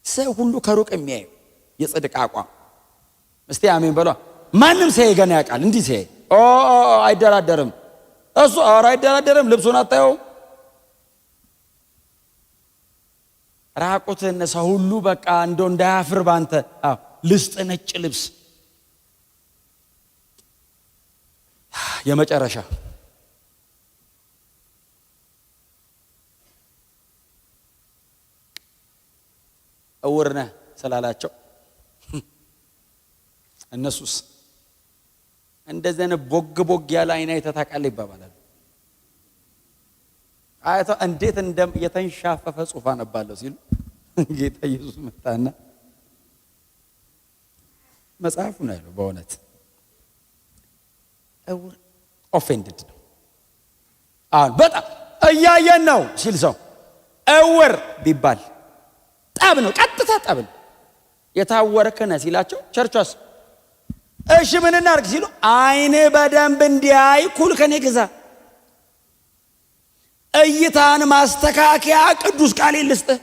ሰው ሁሉ ከሩቅ የሚያዩ የጽድቅ አቋም። እስቲ አሜን በሏ። ማንም ሲያይ ገና ያውቃል። እንዲህ ሲያይ አይደራደርም። እሱ አይደራደርም። ልብሱን አታየው። ራቁትን ሰው ሁሉ በቃ እንደው እንዳያፍር ባንተ ልስጥ ነጭ ልብስ። የመጨረሻ እውር ነህ ስላላቸው እነሱስ እንደዚህ አይነት ቦግ ያለ አይና የተታቃለ ይባባላል። አይቶ እንዴት የተንሻፈፈ ጽሑፍ አነባለሁ ሲሉ ጌታ ኢየሱስ መጣና መጽሐፉ ነው ያለው። በእውነት እውር ኦፌንድድ ነው። አሁን በጣም እያየን ነው ሲል ሰው እውር ቢባል ጠብ ነው፣ ቀጥታ ጠብ ነው። የታወርክ ነህ ሲላቸው ቸርቿስ እሺ ምን እናድርግ ሲሉ አይን በደንብ እንዲያይ ኩል ከኔ ግዛ። እይታን ማስተካከያ ቅዱስ ቃሌ ልስጥህ።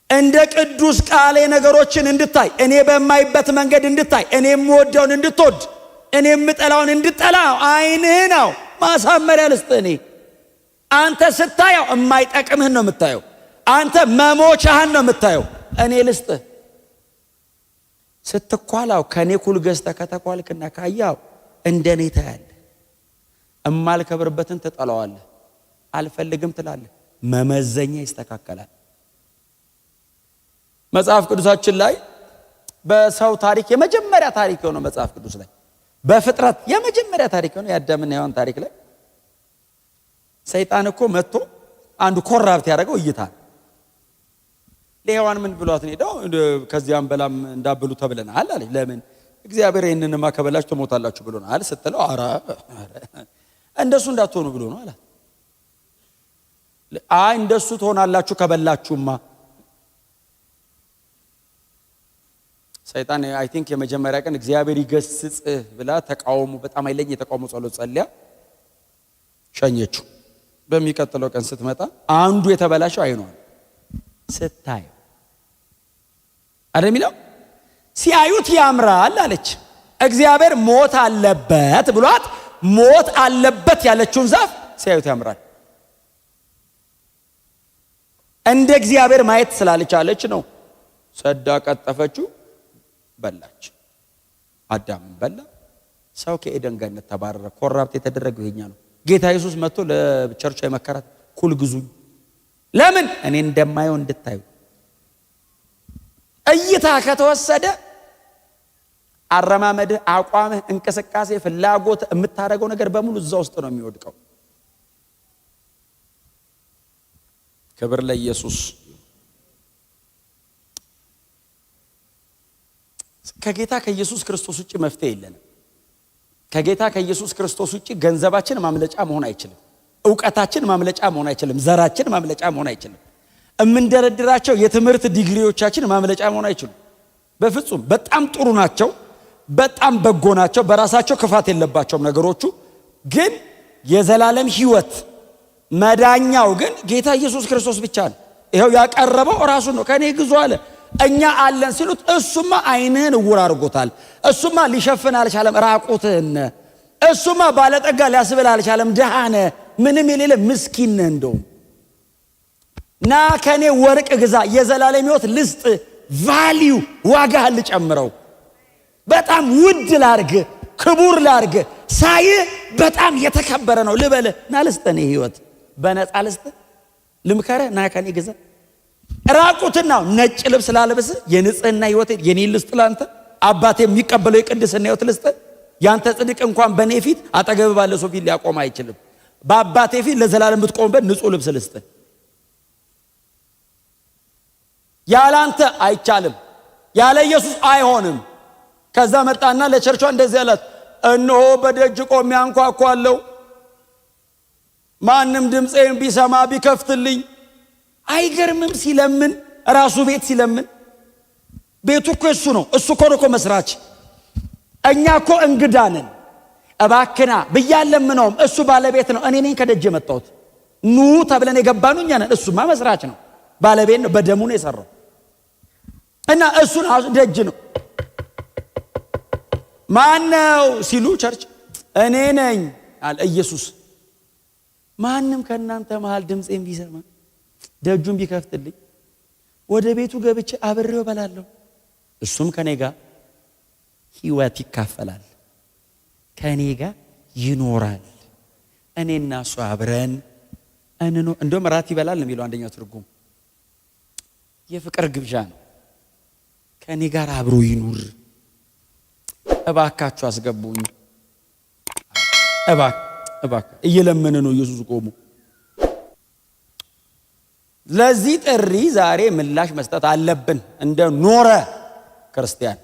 እንደ ቅዱስ ቃሌ ነገሮችን እንድታይ፣ እኔ በማይበት መንገድ እንድታይ፣ እኔ የምወደውን እንድትወድ፣ እኔ የምጠላውን እንድጠላ አይንህ ነው ማሳመሪያ ልስጥህ። እኔ አንተ ስታየው የማይጠቅምህን ነው የምታየው። አንተ መሞቻህን ነው የምታየው። እኔ ልስጥህ። ስትኳላው ከኔ ኩል ገዝተህ ከተኳልክና ካያው እንደኔ ታያለህ። እማልከብርበትን ትጠላዋለህ። አልፈልግም ትላለህ። መመዘኛ ይስተካከላል። መጽሐፍ ቅዱሳችን ላይ በሰው ታሪክ የመጀመሪያ ታሪክ የሆነው መጽሐፍ ቅዱስ ላይ በፍጥረት የመጀመሪያ ታሪክ የሆነው የአዳምና ሔዋን ታሪክ ላይ ሰይጣን እኮ መጥቶ አንዱ ኮራፕት ያደረገው እይታ ለሔዋን ምን ብሏት ነው? ከዚያም በላም እንዳብሉ ተብለናል አለ። ለምን? እግዚአብሔር ይሄንንማ ከበላችሁ ትሞታላችሁ ብሎናል ስትለው አራ እንደሱ እንዳትሆኑ ብሎ ነው አላት። አይ እንደሱ ትሆናላችሁ ከበላችሁማ። ሰይጣን አይ ቲንክ የመጀመሪያ ቀን እግዚአብሔር ይገስጽ ብላ ተቃውሞ በጣም አይለኝ የተቃውሞ ጸሎት ጸልያ ሸኘችው። በሚቀጥለው ቀን ስትመጣ አንዱ የተበላሸው አይኗል ስታየው አይደል የሚለው ሲያዩት ያምራል አለች። እግዚአብሔር ሞት አለበት ብሏት ሞት አለበት ያለችውን ዛፍ ሲያዩት ያምራል። እንደ እግዚአብሔር ማየት ስላልቻለች ነው። ሰዳ ቀጠፈችው፣ በላች። አዳም በላ። ሰው ከኤደን ገነት ተባረረ። ኮራፕት የተደረገው ይሄኛ ነው። ጌታ ኢየሱስ መጥቶ ለቸርቿ የመከራት ኩል ግዙኝ። ለምን? እኔ እንደማየው እንድታዩ። እይታ ከተወሰደ አረማመድህ፣ አቋምህ፣ እንቅስቃሴ፣ ፍላጎት፣ የምታደርገው ነገር በሙሉ እዛ ውስጥ ነው የሚወድቀው። ክብር ለኢየሱስ። ከጌታ ከኢየሱስ ክርስቶስ ውጪ መፍትሄ የለንም። ከጌታ ከኢየሱስ ክርስቶስ ውጪ ገንዘባችን ማምለጫ መሆን አይችልም። ዕውቀታችን ማምለጫ መሆን አይችልም። ዘራችን ማምለጫ መሆን አይችልም። የምንደረድራቸው የትምህርት ዲግሪዎቻችን ማምለጫ መሆን አይችሉም በፍጹም። በጣም ጥሩ ናቸው፣ በጣም በጎ ናቸው፣ በራሳቸው ክፋት የለባቸውም ነገሮቹ። ግን የዘላለም ሕይወት መዳኛው ግን ጌታ ኢየሱስ ክርስቶስ ብቻ ነው። ይኸው ያቀረበው ራሱ ነው። ከኔ ግዙ አለ። እኛ አለን ሲሉት እሱማ ዓይንህን እውር አድርጎታል። እሱማ ሊሸፍን አልቻለም ራቁትህን። እሱማ ባለጠጋ ሊያስብል አልቻለም ድሃነ፣ ምንም የሌለ ምስኪን ነህ። እንደውም ና ከኔ ወርቅ ግዛ፣ የዘላለም ሕይወት ልስጥ፣ ቫልዩ ዋጋህን ልጨምረው፣ በጣም ውድ ላርግ፣ ክቡር ላርግ፣ ሳይ በጣም የተከበረ ነው ልበለ። ና ልስጥ፣ እኔ ሕይወት በነፃ ልስጥ፣ ልምከረ፣ ና ከኔ ግዛ። ራቁትና ነጭ ልብስ ላለብስ፣ የንጽህና ሕይወት የኔ ልስጥ ላንተ። አባቴ የሚቀበለው የቅድስና ሕይወት ልስጥ። ያንተ ጽድቅ እንኳን በኔ ፊት አጠገብ ባለ ሰው ፊት ሊያቆም አይችልም። በአባቴ ፊት ለዘላለም ብትቆምበት ንጹህ ልብስ ልስጥ። ያላንተ አይቻልም፣ ያለ ኢየሱስ አይሆንም። ከዛ መጣና ለቸርቿ እንደዚህ አላት፣ እነሆ በደጅ ቆሜ አንኳኳለሁ፣ ማንም ድምፄን ቢሰማ ቢከፍትልኝ። አይገርምም? ሲለምን ራሱ ቤት ሲለምን፣ ቤቱ እኮ እሱ ነው። እሱ እኮ መስራች። እኛ እኮ እንግዳ ነን። እባክና ብያለምነውም እሱ ባለቤት ነው። እኔ ነኝ ከደጅ የመጣሁት። ኑ ተብለን የገባነው እኛ ነን። እሱማ መስራች ነው፣ ባለቤት ነው፣ በደሙ ነው የሰራው። እና እሱን ደጅ ነው። ማነው ሲሉ ቸርች እኔ ነኝ አለ ኢየሱስ። ማንም ከእናንተ መሃል ድምፄን ቢሰማ ደጁን ቢከፍትልኝ ወደ ቤቱ ገብቼ አብሬው እበላለሁ፣ እሱም ከኔ ጋር ሕይወት ይካፈላል፣ ከኔ ጋር ይኖራል። እኔና እሱ አብረን እንደውም ራት ይበላል ነው የሚለው አንደኛው ትርጉም። የፍቅር ግብዣ ነው። ከኔ ጋር አብሮ ይኑር። እባካችሁ አስገቡኝ፣ እባክ እየለመነ ነው ኢየሱስ ቆሞ። ለዚህ ጥሪ ዛሬ ምላሽ መስጠት አለብን እንደ ኖረ ክርስቲያን።